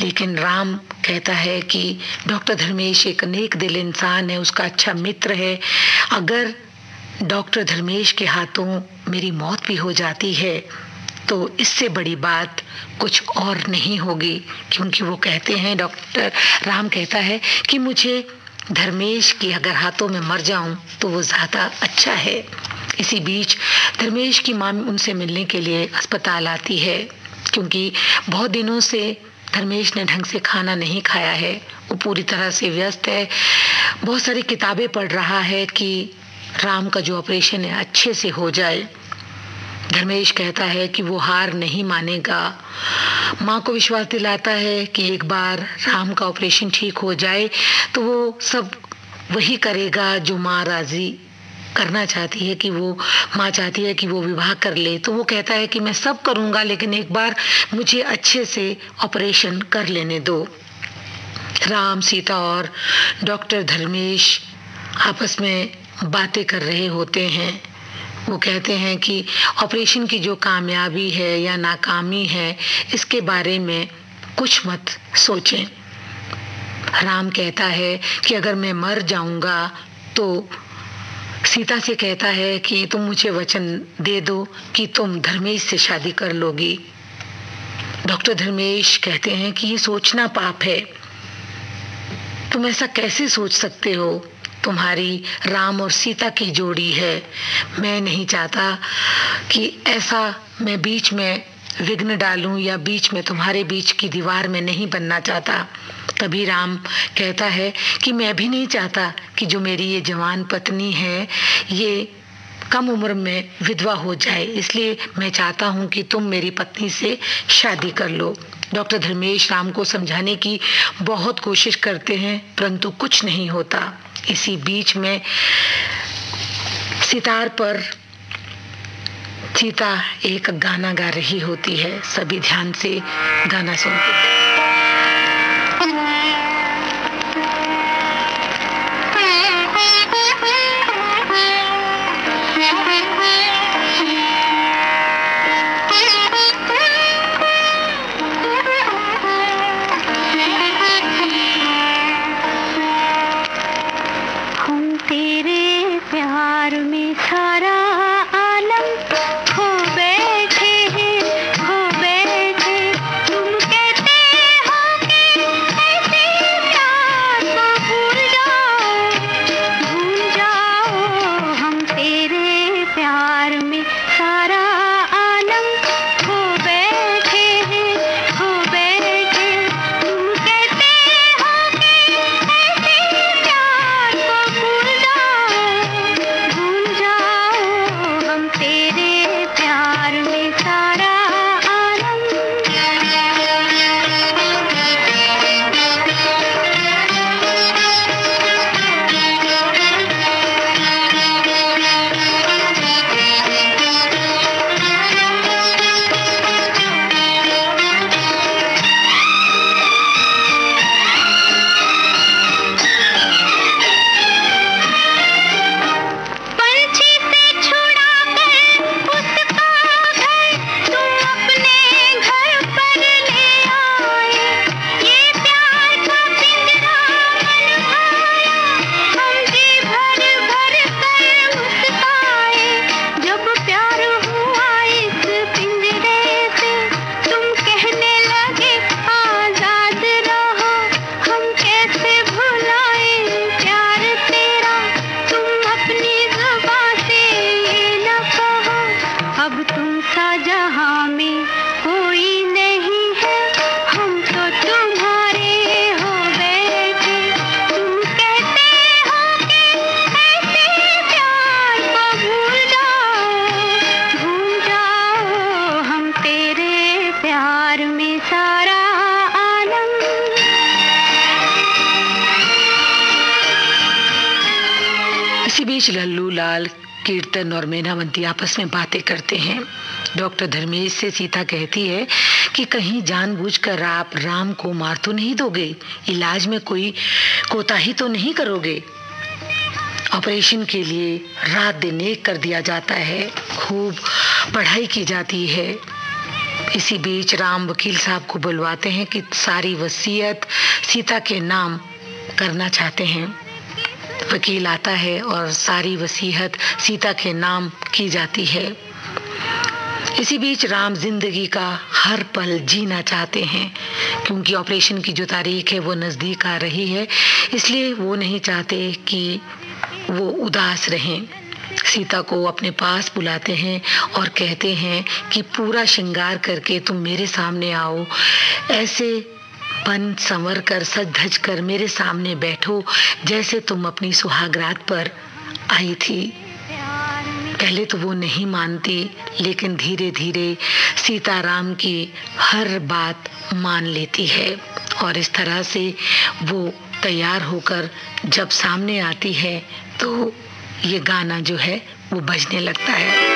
लेकिन राम कहता है कि डॉक्टर धर्मेश एक नेक दिल इंसान है, उसका अच्छा मित्र है। अगर डॉक्टर धर्मेश के हाथों मेरी मौत भी हो जाती है तो इससे बड़ी बात कुछ और नहीं होगी, क्योंकि वो कहते हैं, डॉक्टर राम कहता है कि मुझे धर्मेश की अगर हाथों में मर जाऊं तो वो ज़्यादा अच्छा है। इसी बीच धर्मेश की माँ उनसे मिलने के लिए अस्पताल आती है, क्योंकि बहुत दिनों से धर्मेश ने ढंग से खाना नहीं खाया है। वो पूरी तरह से व्यस्त है, बहुत सारी किताबें पढ़ रहा है कि राम का जो ऑपरेशन है अच्छे से हो जाए। धर्मेश कहता है कि वो हार नहीं मानेगा। माँ को विश्वास दिलाता है कि एक बार राम का ऑपरेशन ठीक हो जाए तो वो सब वही करेगा जो माँ राजी करना चाहती है, कि वो माँ चाहती है कि वो विवाह कर ले। तो वो कहता है कि मैं सब करूँगा, लेकिन एक बार मुझे अच्छे से ऑपरेशन कर लेने दो। राम, सीता और डॉक्टर धर्मेश आपस में बातें कर रहे होते हैं। वो कहते हैं कि ऑपरेशन की जो कामयाबी है या नाकामी है, इसके बारे में कुछ मत सोचें। राम कहता है कि अगर मैं मर जाऊंगा तो सीता से कहता है कि तुम मुझे वचन दे दो कि तुम धर्मेश से शादी कर लोगी। डॉक्टर धर्मेश कहते हैं कि ये सोचना पाप है। तुम ऐसा कैसे सोच सकते हो? तुम्हारी राम और सीता की जोड़ी है। मैं नहीं चाहता कि ऐसा मैं बीच में विघ्न डालूं या बीच में तुम्हारे बीच की दीवार में नहीं बनना चाहता। तभी राम कहता है कि मैं भी नहीं चाहता कि जो मेरी ये जवान पत्नी है ये कम उम्र में विधवा हो जाए, इसलिए मैं चाहता हूँ कि तुम मेरी पत्नी से शादी कर लो। डॉक्टर धर्मेश राम को समझाने की बहुत कोशिश करते हैं, परंतु कुछ नहीं होता। इसी बीच में सितार पर सीता एक गाना गा रही होती है। सभी ध्यान से गाना सुनते हैं। तुम कहते हो कि तुम सा जहां में कोई नहीं है, हम तो तुम्हारे हो बैठे। तुम कहते हो कि ऐसे प्यार को भूल जाओ, हम तेरे प्यार में सारा आलम। इसी बीच लल्लू लाल, कीर्तन और मीनावंती आपस में बातें करते हैं। डॉक्टर धर्मेश से सीता कहती है कि कहीं जानबूझकर आप राम को मार तो नहीं दोगे, इलाज में कोई कोताही तो नहीं करोगे। ऑपरेशन के लिए रात दिन एक कर दिया जाता है, खूब पढ़ाई की जाती है। इसी बीच राम वकील साहब को बुलवाते हैं कि सारी वसीयत सीता के नाम करना चाहते हैं। वकील आता है और सारी वसीयत सीता के नाम की जाती है। इसी बीच राम जिंदगी का हर पल जीना चाहते हैं, क्योंकि ऑपरेशन की जो तारीख है वो नज़दीक आ रही है, इसलिए वो नहीं चाहते कि वो उदास रहें। सीता को अपने पास बुलाते हैं और कहते हैं कि पूरा श्रृंगार करके तुम मेरे सामने आओ, ऐसे बन संवर कर सज धज कर मेरे सामने बैठो जैसे तुम अपनी सुहागरात पर आई थी। पहले तो वो नहीं मानती, लेकिन धीरे धीरे सीताराम की हर बात मान लेती है और इस तरह से वो तैयार होकर जब सामने आती है तो ये गाना जो है वो बजने लगता है।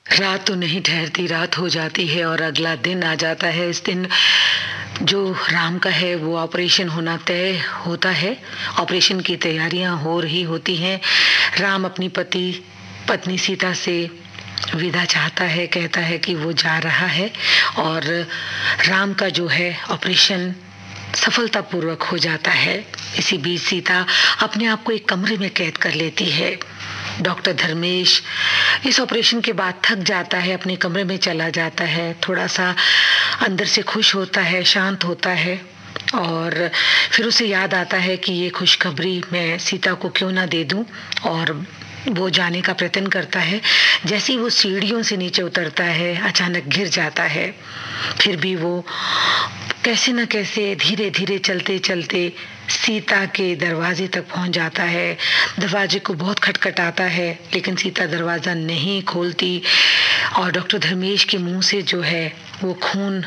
रात तो नहीं ठहरती, रात हो जाती है और अगला दिन आ जाता है। इस दिन जो राम का है वो ऑपरेशन होना तय होता है। ऑपरेशन की तैयारियां हो रही होती हैं। राम अपनी पत्नी सीता से विदा चाहता है, कहता है कि वो जा रहा है और राम का जो है ऑपरेशन सफलतापूर्वक हो जाता है। इसी बीच सीता अपने आप को एक कमरे में कैद कर लेती है। डॉक्टर धर्मेश इस ऑपरेशन के बाद थक जाता है, अपने कमरे में चला जाता है, थोड़ा सा अंदर से खुश होता है, शांत होता है और फिर उसे याद आता है कि ये खुशखबरी मैं सीता को क्यों ना दे दूं और वो जाने का प्रयत्न करता है। जैसे ही वो सीढ़ियों से नीचे उतरता है अचानक गिर जाता है, फिर भी वो कैसे न कैसे धीरे धीरे चलते चलते सीता के दरवाजे तक पहुंच जाता है। दरवाजे को बहुत खटखटाता है लेकिन सीता दरवाज़ा नहीं खोलती और डॉक्टर धर्मेश के मुंह से जो है वो खून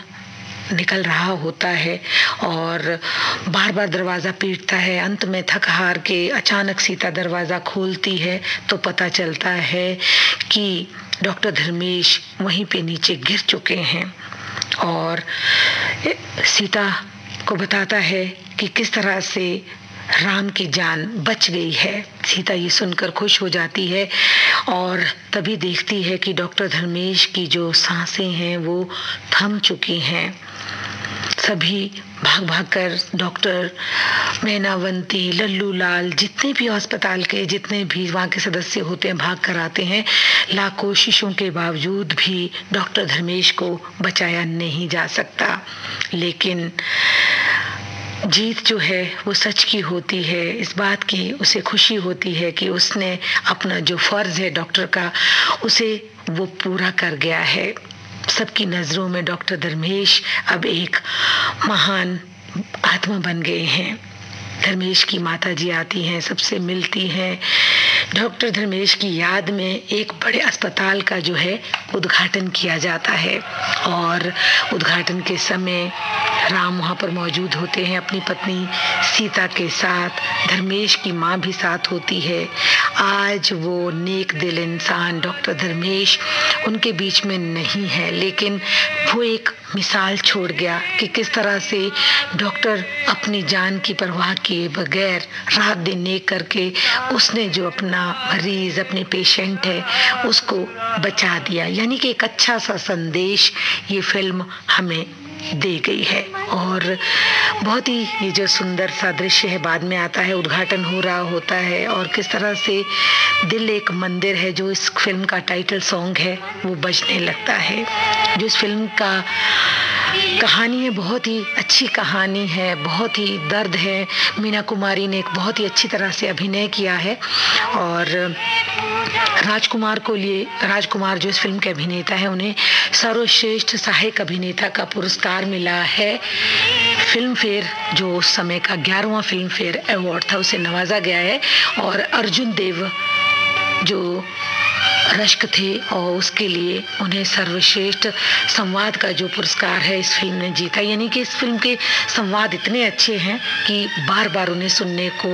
निकल रहा होता है और बार बार दरवाज़ा पीटता है। अंत में थक हार के अचानक सीता दरवाज़ा खोलती है तो पता चलता है कि डॉक्टर धर्मेश वहीं पे नीचे गिर चुके हैं और सीता को बताता है कि किस तरह से राम की जान बच गई है। सीता ये सुनकर खुश हो जाती है और तभी देखती है कि डॉक्टर धर्मेश की जो सांसें हैं वो थम चुकी हैं। सभी भाग भाग कर डॉक्टर मैनावंती, लल्लू लाल, जितने भी अस्पताल के जितने भी वहाँ के सदस्य होते हैं भाग कर आते हैं। लाख कोशिशों के बावजूद भी डॉक्टर धर्मेश को बचाया नहीं जा सकता, लेकिन जीत जो है वो सच की होती है। इस बात की उसे खुशी होती है कि उसने अपना जो फर्ज है डॉक्टर का उसे वो पूरा कर गया है। सबकी नज़रों में डॉक्टर धर्मेश अब एक महान आत्मा बन गए हैं। धर्मेश की माता जी आती हैं, सबसे मिलती हैं। डॉक्टर धर्मेश की याद में एक बड़े अस्पताल का जो है उद्घाटन किया जाता है और उद्घाटन के समय राम वहाँ पर मौजूद होते हैं अपनी पत्नी सीता के साथ। धर्मेश की माँ भी साथ होती है। आज वो नेक दिल इंसान डॉक्टर धर्मेश उनके बीच में नहीं है, लेकिन वो एक मिसाल छोड़ गया कि किस तरह से डॉक्टर अपनी जान की परवाह किए बगैर रात दिन एक करके उसने जो अपना मरीज, अपने पेशेंट है उसको बचा दिया। यानी कि एक अच्छा सा संदेश ये फिल्म हमें दे गई है। और बहुत ही ये जो सुंदर सा दृश्य है बाद में आता है, उद्घाटन हो रहा होता है और किस तरह से दिल एक मंदिर है जो इस फिल्म का टाइटल सॉन्ग है वो बजने लगता है। जो इस फिल्म का कहानी है बहुत ही अच्छी कहानी है, बहुत ही दर्द है। मीना कुमारी ने एक बहुत ही अच्छी तरह से अभिनय किया है और राजकुमार जो इस फिल्म के अभिनेता है उन्हें सर्वश्रेष्ठ सहायक अभिनेता का पुरस्कार मिला है। फिल्म फेयर जो उस समय का 11वां फिल्म फेयर अवार्ड था उसे नवाजा गया है और अर्जुन देव जो रश्क थे और उसके लिए उन्हें सर्वश्रेष्ठ संवाद का जो पुरस्कार है इस फिल्म ने जीता। यानी कि इस फिल्म के संवाद इतने अच्छे हैं कि बार बार उन्हें सुनने को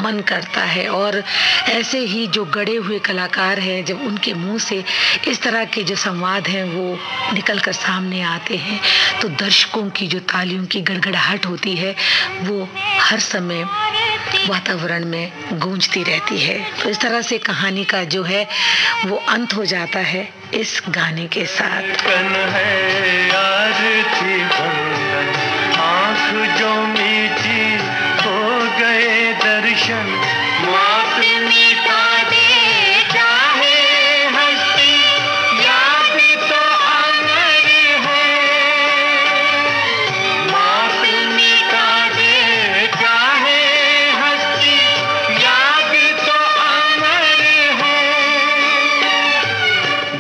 मन करता है और ऐसे ही जो गड़े हुए कलाकार हैं जब उनके मुंह से इस तरह के जो संवाद हैं वो निकल कर सामने आते हैं तो दर्शकों की जो तालियों की गड़गड़ाहट होती है वो हर समय वातावरण में गूंजती रहती है। तो इस तरह से कहानी का जो है वो अंत हो जाता है इस गाने के साथ। कन है यार थी बंधन, आँख जो मीठी हो गए दर्शन, माफ मिटा दे चाहे हस्ती याद तो अमर है, माफ मिटा दे चाहे हस्ती याद तो अमर है,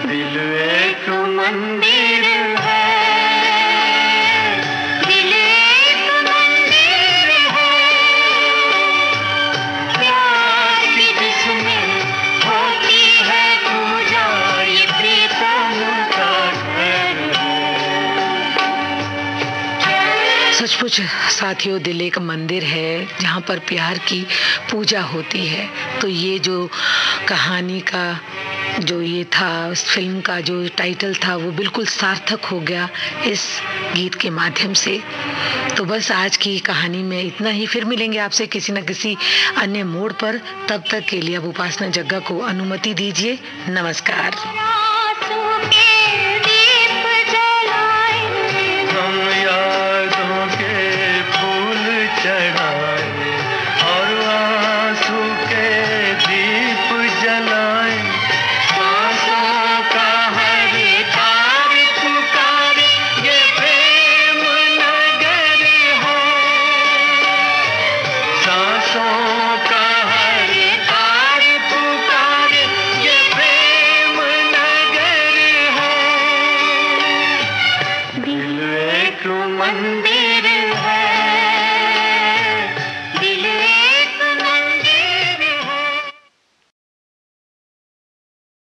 दिल एक मंदिर है, दिल एक मंदिर है, प्यार की जिसमें होती है पूजा, ये प्रीतम का घर है। सचमुच साथियों दिल एक मंदिर है जहाँ पर प्यार की पूजा होती है। तो ये जो कहानी का जो ये था इस फिल्म का जो टाइटल था वो बिल्कुल सार्थक हो गया इस गीत के माध्यम से। तो बस आज की कहानी में इतना ही, फिर मिलेंगे आपसे किसी न किसी अन्य मोड़ पर। तब तक के लिए अब उपासना जग्गा को अनुमति दीजिए। नमस्कार।